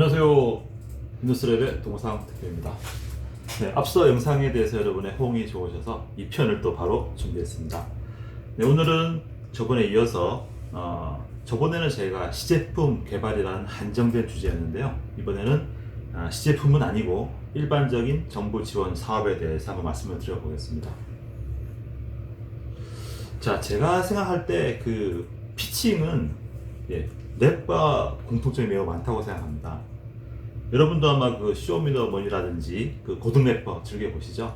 안녕하세요. 비즈니스랩의 동상 대표입니다. 네, 앞서 영상에 대해서 여러분의 호응이 좋으셔서 2편을 또 바로 준비했습니다. 네, 오늘은 저번에 이어서 저번에는 제가 시제품 개발이라는 한정된 주제였는데요. 이번에는 시제품은 아니고 일반적인 정부 지원 사업에 대해서 한번 말씀을 드려보겠습니다. 자, 제가 생각할 때 그 피칭은 랩과 공통점이 매우 많다고 생각합니다. 여러분도 아마 그 쇼미더머니라든지 그 고등 래퍼 즐겨 보시죠.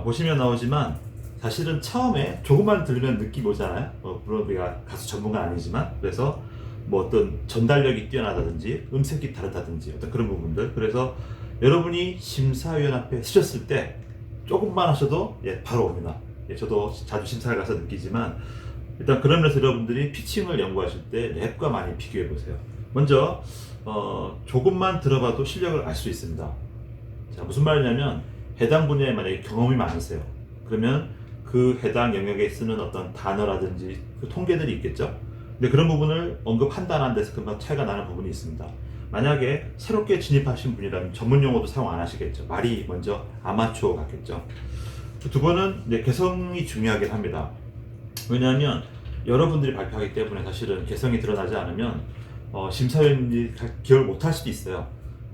보시면 나오지만 사실은 처음에 조금만 들으면 느낌이 오잖아요. 물론 우리가 가수 전문가 아니지만, 그래서 뭐 어떤 전달력이 뛰어나다든지 음색이 다르다든지 어떤 그런 부분들. 그래서 여러분이 심사위원 앞에 서셨을 때 조금만 하셔도 바로 옵니다. 저도 자주 심사를 가서 느끼지만, 일단 그런 면에서 여러분들이 피칭을 연구하실 때 랩과 많이 비교해 보세요. 먼저 조금만 들어봐도 실력을 알 수 있습니다. 자, 무슨 말이냐면 해당 분야에 만약에 경험이 많으세요. 그러면 그 해당 영역에 쓰는 어떤 단어라든지 그 통계들이 있겠죠. 근데 그런 부분을 언급한다는 데서 금방 차이가 나는 부분이 있습니다. 만약에 새롭게 진입하신 분이라면 전문 용어도 사용 안 하시겠죠. 말이 먼저 아마추어 같겠죠. 두 번은 이제 개성이 중요하긴 합니다. 왜냐하면 여러분들이 발표하기 때문에 사실은 개성이 드러나지 않으면 심사위원들이 기억을 못할 수도 있어요.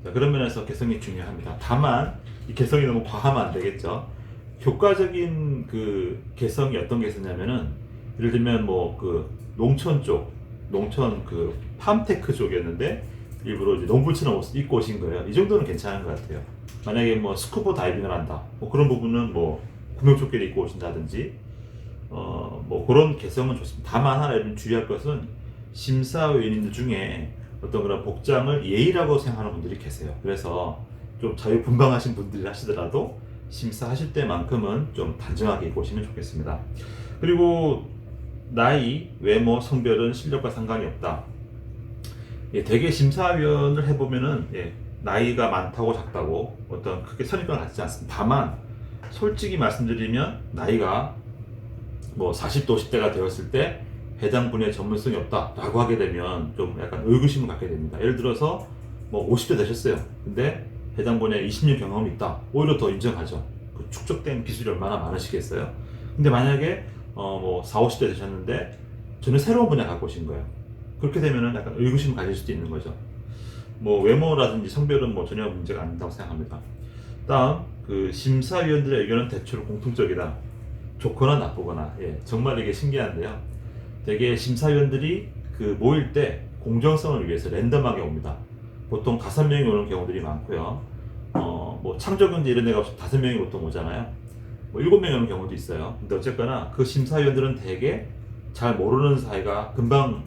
자, 그런 면에서 개성이 중요합니다. 다만 이 개성이 너무 과하면 안 되겠죠. 효과적인 그 개성이 어떤 게 있었냐면은, 예를 들면 뭐 그 농촌 쪽, 농촌 그 팜테크 쪽이었는데 일부러 이제 농부처럼 옷을 입고 오신 거예요. 이 정도는 괜찮은 것 같아요. 만약에 뭐 스쿠버 다이빙을 한다, 뭐 그런 부분은 뭐 구명조끼를 입고 오신다든지 뭐 그런 개성은 좋습니다. 다만 하나 여러분 주의할 것은 심사위원님들 중에 어떤 그런 복장을 예의라고 생각하는 분들이 계세요. 그래서 좀 자유분방하신 분들이 하시더라도 심사하실 때만큼은 좀 단정하게 입고 오시면 좋겠습니다. 그리고 나이, 외모, 성별은 실력과 상관이 없다. 대개 심사위원을 해보면은 나이가 많다고 작다고 어떤 크게 선입견을 갖지 않습니다. 다만 솔직히 말씀드리면 나이가 뭐 40대 50대가 되었을 때 해당 분야에 전문성이 없다라고 하게 되면 좀 약간 의구심을 갖게 됩니다. 예를 들어서 뭐 50대 되셨어요. 근데 해당 분야에 20년 경험이 있다. 오히려 더 인정하죠. 그 축적된 기술이 얼마나 많으시겠어요. 근데 만약에 뭐 40, 50대 되셨는데 전혀 새로운 분야 갖고 오신 거예요. 그렇게 되면은 약간 의구심을 가질 수도 있는 거죠. 뭐 외모라든지 성별은 뭐 전혀 문제가 안 된다고 생각합니다. 다음, 그 심사위원들의 의견은 대체로 공통적이다. 좋거나 나쁘거나. 정말 이게 신기한데요. 되게 심사위원들이 그 모일 때 공정성을 위해서 랜덤하게 옵니다. 보통 5명이 오는 경우들이 많고요. 뭐 창조경제 이런 데가 5명이 보통 오잖아요. 뭐 7명이 오는 경우도 있어요. 근데 어쨌거나 그 심사위원들은 되게 잘 모르는 사이가 금방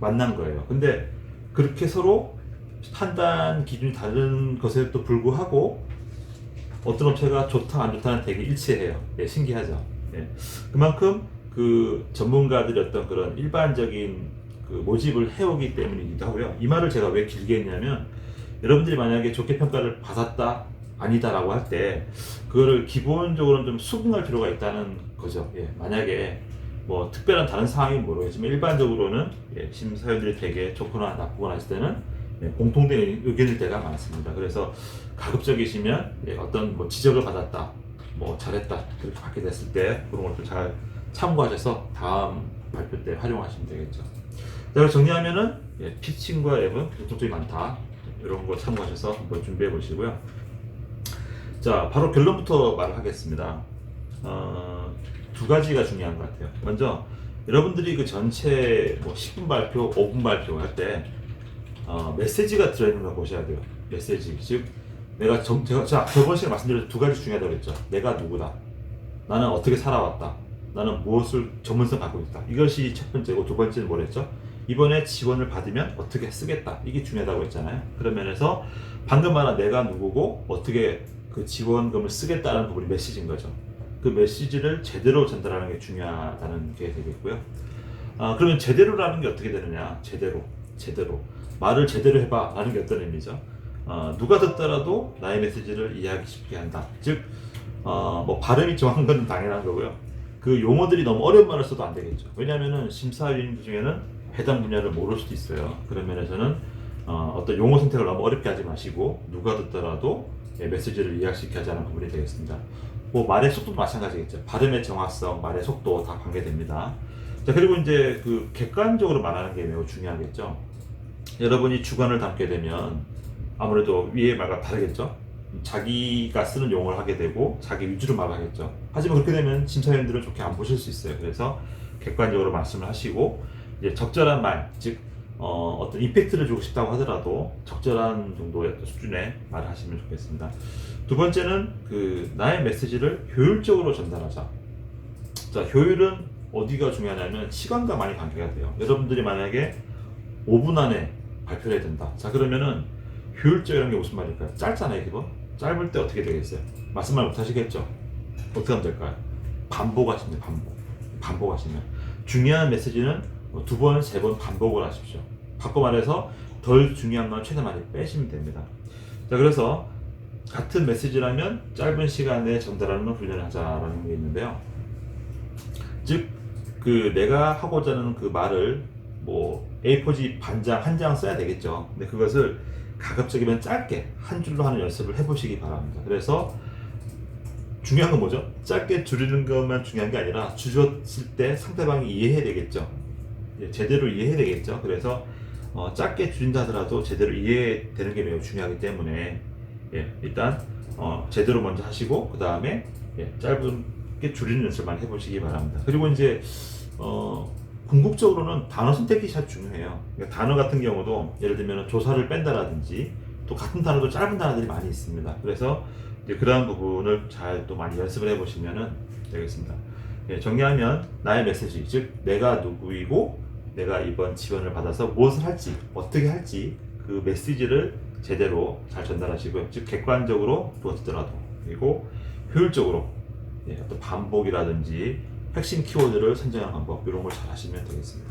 만난 거예요. 근데 그렇게 서로 판단 기준이 다른 것에도 불구하고 어떤 업체가 좋다 안 좋다는 되게 일치해요. 신기하죠. 그만큼 그 전문가들이 어떤 그런 일반적인 그 모집을 해오기 때문이기도 하고요. 이 말을 제가 왜 길게 했냐면, 여러분들이 만약에 좋게 평가를 받았다 아니다라고 할 때 그거를 기본적으로는 좀 수긍할 필요가 있다는 거죠. 만약에 뭐 특별한 다른 상황이 모르겠지만 일반적으로는 심사위원들이 되게 좋거나 나쁘거나 했을 때는 공통된 의견일 때가 많습니다. 그래서 가급적이시면 어떤 뭐 지적을 받았다, 뭐 잘했다 그렇게 받게 됐을 때 그런 것도 잘 참고하셔서 다음 발표 때 활용하시면 되겠죠. 자, 정리하면은 피칭과 랩은 공통점이 많다. 이런 거 참고하셔서 한번 준비해 보시고요. 자, 바로 결론부터 말을 하겠습니다. 두 가지가 중요한 것 같아요. 먼저 여러분들이 그 전체 뭐 10분 발표, 5분 발표 할 때 메시지가 들어있는 걸 보셔야 돼요. 메시지. 즉, 제가 저번 시간에 말씀드린 두 가지 중요하다고 했죠. 내가 누구다. 나는 어떻게 살아왔다. 나는 무엇을 전문성 갖고 있다. 이것이 첫 번째고, 두 번째는 뭐랬죠? 이번에 지원을 받으면 어떻게 쓰겠다. 이게 중요하다고 했잖아요. 그런 면에서 방금 말한 내가 누구고 어떻게 그 지원금을 쓰겠다는 부분이 메시지인 거죠. 그 메시지를 제대로 전달하는 게 중요하다는 게 되겠고요. 그러면 제대로라는 게 어떻게 되느냐? 제대로. 말을 제대로 해봐 라는 게 어떤 의미죠? 누가 듣더라도 나의 메시지를 이해하기 쉽게 한다. 즉, 뭐 발음이 정확한 건 당연한 거고요. 그 용어들이 너무 어려운 말을 써도 안 되겠죠. 왜냐하면은 심사위원 중에는 해당 분야를 모를 수도 있어요. 그런 면에서는 어떤 용어 선택을 너무 어렵게 하지 마시고 누가 듣더라도 메시지를 이해시켜야 하는 부분이 되겠습니다. 뭐 말의 속도도 마찬가지겠죠. 발음의 정확성, 말의 속도 다 관계됩니다. 자, 그리고 이제 그 객관적으로 말하는 게 매우 중요하겠죠. 여러분이 주관을 담게 되면 아무래도 위의 말과 다르겠죠. 자기가 쓰는 용어를 하게 되고 자기 위주로 말하겠죠. 하지만 그렇게 되면 심사위원들은 좋게 안 보실 수 있어요. 그래서 객관적으로 말씀을 하시고 이제 적절한 말, 즉 어떤 임팩트를 주고 싶다고 하더라도 적절한 정도의 수준의 말을 하시면 좋겠습니다. 두 번째는 그 나의 메시지를 효율적으로 전달하자. 자, 효율은 어디가 중요하냐면 시간과 많이 관계가 돼요. 여러분들이 만약에 5분 안에 발표를 해야 된다. 자, 그러면은 효율적이라는 게 무슨 말일까요? 짧잖아요, 이거. 짧을 때 어떻게 되겠어요? 말씀만 못 하시겠죠? 어떻게 하면 될까요? 반복하시면 돼요, 반복하시면. 중요한 메시지는 2번, 3번 반복을 하십시오. 바꿔 말해서 덜 중요한 건 최대한 많이 빼시면 됩니다. 자, 그래서 같은 메시지라면 짧은 시간에 전달하는 훈련을 하자라는 게 있는데요. 즉, 그 내가 하고자 하는 그 말을 뭐 A4지 반장, 한 장 써야 되겠죠. 근데 그것을 가급적이면 짧게 한 줄로 하는 연습을 해보시기 바랍니다. 그래서 중요한 건 뭐죠? 짧게 줄이는 것만 중요한 게 아니라 줄였을 때 상대방이 이해해야 되겠죠. 제대로 이해해야 되겠죠. 그래서 짧게 줄인다 하더라도 제대로 이해되는 게 매우 중요하기 때문에 일단 제대로 먼저 하시고 그 다음에 짧게 줄이는 연습을 많이 해보시기 바랍니다. 그리고 이제 궁극적으로는 단어 선택이 참 중요해요. 그러니까 단어 같은 경우도 예를 들면 조사를 뺀다라든지 또 같은 단어도 짧은 단어들이 많이 있습니다. 그래서 이제 그러한 부분을 잘 또 많이 연습을 해보시면 되겠습니다. 정리하면 나의 메시지, 즉 내가 누구이고 내가 이번 지원을 받아서 무엇을 할지 어떻게 할지 그 메시지를 제대로 잘 전달하시고요. 즉 객관적으로 보여주더라도 그리고 효율적으로 어떤 반복이라든지 핵심 키워드를 선정하는 방법 이런 걸 잘 하시면 되겠습니다.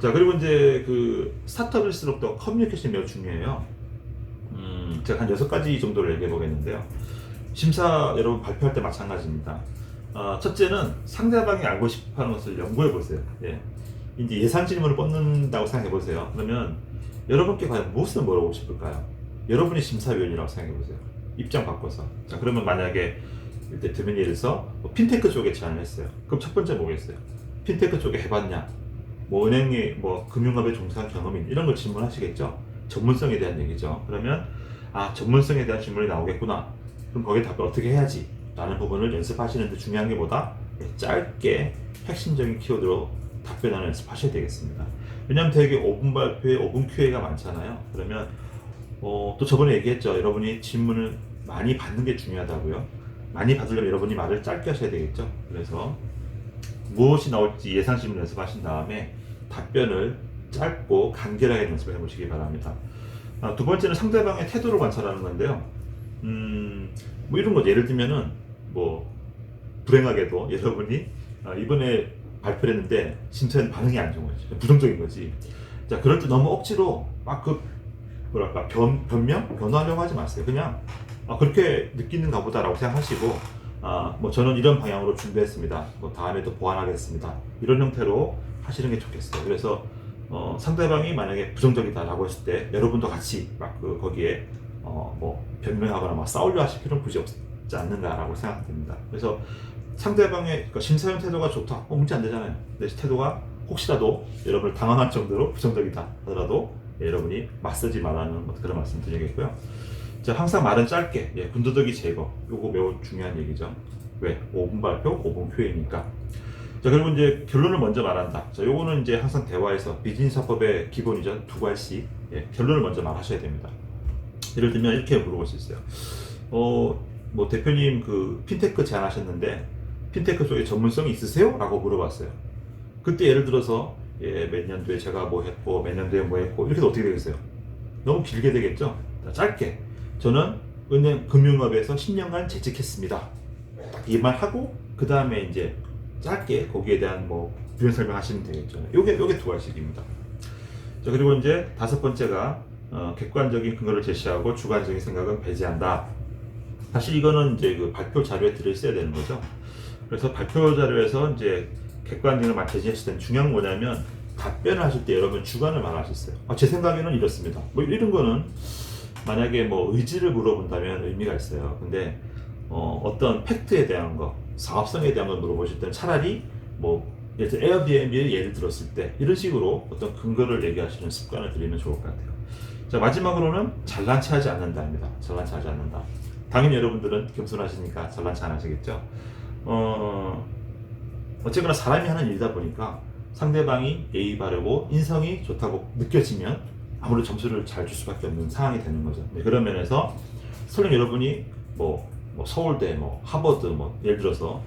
자, 그리고 이제 그 스타트업일수록 더 커뮤니케이션이 매우 중요해요. 제가 한 6가지 정도를 얘기해 보겠는데요. 심사 여러분 발표할 때 마찬가지입니다. 첫째는 상대방이 알고 싶어 하는 것을 연구해 보세요. 이제 예상 질문을 뻗는다고 생각해 보세요. 그러면 여러분께 과연 무엇을 물어보고 싶을까요? 여러분이 심사위원이라고 생각해 보세요. 입장 바꿔서. 자, 그러면 만약에 일단 대면 예를 들어서 핀테크 쪽에 제안을 했어요. 그럼 첫 번째 뭐겠어요? 핀테크 쪽에 해봤냐? 뭐 은행에 뭐 금융업에 종사한 경험이 이런 걸 질문하시겠죠? 전문성에 대한 얘기죠. 그러면 전문성에 대한 질문이 나오겠구나. 그럼 거기에 답을 어떻게 해야지? 라는 부분을 연습하시는데 중요한 게 보다 짧게 핵심적인 키워드로 답변하는 연습하셔야 되겠습니다. 왜냐하면 되게 5분 발표에 5분 Q&A가 많잖아요. 그러면 또 저번에 얘기했죠. 여러분이 질문을 많이 받는 게 중요하다고요. 많이 받으려면 여러분이 말을 짧게 하셔야 되겠죠. 그래서 무엇이 나올지 예상 질문 연습하신 다음에 답변을 짧고 간결하게 연습해 보시기 바랍니다. 두 번째는 상대방의 태도를 관찰하는 건데요. 뭐 이런 거죠. 예를 들면은 뭐 불행하게도 여러분이 이번에 발표를 했는데 심사위원 반응이 안 좋은 거지. 부정적인 거지. 자, 그럴 때 너무 억지로 막 뭐랄까 변화하려고 하지 마세요. 그냥 그렇게 느끼는가 보다라고 생각하시고 뭐 저는 이런 방향으로 준비했습니다. 뭐 다음에도 보완하겠습니다. 이런 형태로 하시는 게 좋겠어요. 그래서 상대방이 만약에 부정적이다라고 했을 때 여러분도 같이 막 거기에 뭐 변명하거나 막 싸우려 하실 필요는 굳이 없지 않는가라고 생각됩니다. 그래서 상대방의 그러니까 심사위원 태도가 좋다, 문제 안 되잖아요. 근데 태도가 혹시라도 여러분을 당황할 정도로 부정적이다 하더라도 여러분이 맞서지 말라는 그런 말씀 드리겠고요. 자, 항상 말은 짧게, 군더더기 제거, 요거 매우 중요한 얘기죠. 왜? 5분 발표, 5분 Q&A니까. 자, 그리고 이제 결론을 먼저 말한다. 자, 요거는 이제 항상 대화에서 비즈니스 화법의 기본이죠. 2가지 결론을 먼저 말하셔야 됩니다. 예를 들면 이렇게 물어볼 수 있어요. 뭐 대표님 그 핀테크 제안하셨는데 핀테크 쪽에 전문성이 있으세요? 라고 물어봤어요. 그때 예를 들어서 몇 년도에 제가 뭐 했고 몇 년도에 뭐 했고 이렇게 어떻게 되겠어요? 너무 길게 되겠죠? 짧게 저는 은행 금융업에서 10년간 재직했습니다. 이 말 하고 그 다음에 이제 짧게 거기에 대한 뭐 부연 설명하시면 되겠죠. 요게 2가지입니다. 자, 그리고 이제 5번째가 객관적인 근거를 제시하고 주관적인 생각은 배제한다. 사실 이거는 이제 그 발표 자료에 들어있어야 되는 거죠. 그래서 발표 자료에서 이제 객관적인 걸 제시했을 때는 중요한 건 뭐냐면 답변을 하실 때 여러분 주관을 말하셨어요. 제 생각에는 이렇습니다. 뭐 이런 거는 만약에 뭐 의지를 물어본다면 의미가 있어요. 근데 어떤 팩트에 대한 거, 사업성에 대한 걸 물어보실 때는 차라리 뭐 예를 들어 에어비앤비의 예를 들었을 때 이런 식으로 어떤 근거를 얘기하시는 습관을 들이면 좋을 것 같아요. 자, 마지막으로는 잘난 체하지 않는다입니다. 잘난 체하지 않는다. 당연히 여러분들은 겸손하시니까 잘난 체 안 하시겠죠. 어쨌거나 사람이 하는 일이다 보니까 상대방이 예의 바르고 인성이 좋다고 느껴지면 아무래도 점수를 잘 줄 수밖에 없는 상황이 되는 거죠. 네, 그런 면에서 설령 여러분이 뭐 서울대, 뭐 하버드, 뭐 예를 들어서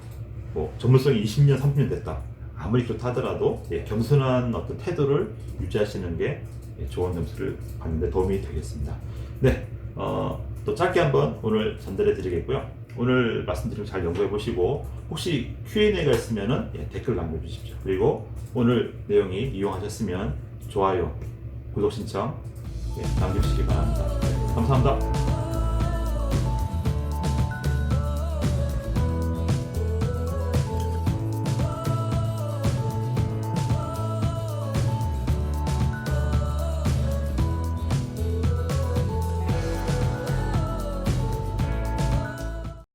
뭐 전문성이 20년, 30년 됐다. 아무리 그렇다 하더라도 겸손한 어떤 태도를 유지하시는 게 좋은 점수를 받는 데 도움이 되겠습니다. 네, 또 짧게 한번 오늘 전달해 드리겠고요. 오늘 말씀드린 거 잘 연구해 보시고 혹시 Q&A가 있으면 댓글 남겨주십시오. 그리고 오늘 내용이 이용하셨으면 좋아요, 구독 신청 남겨주시기 바랍니다. 감사합니다.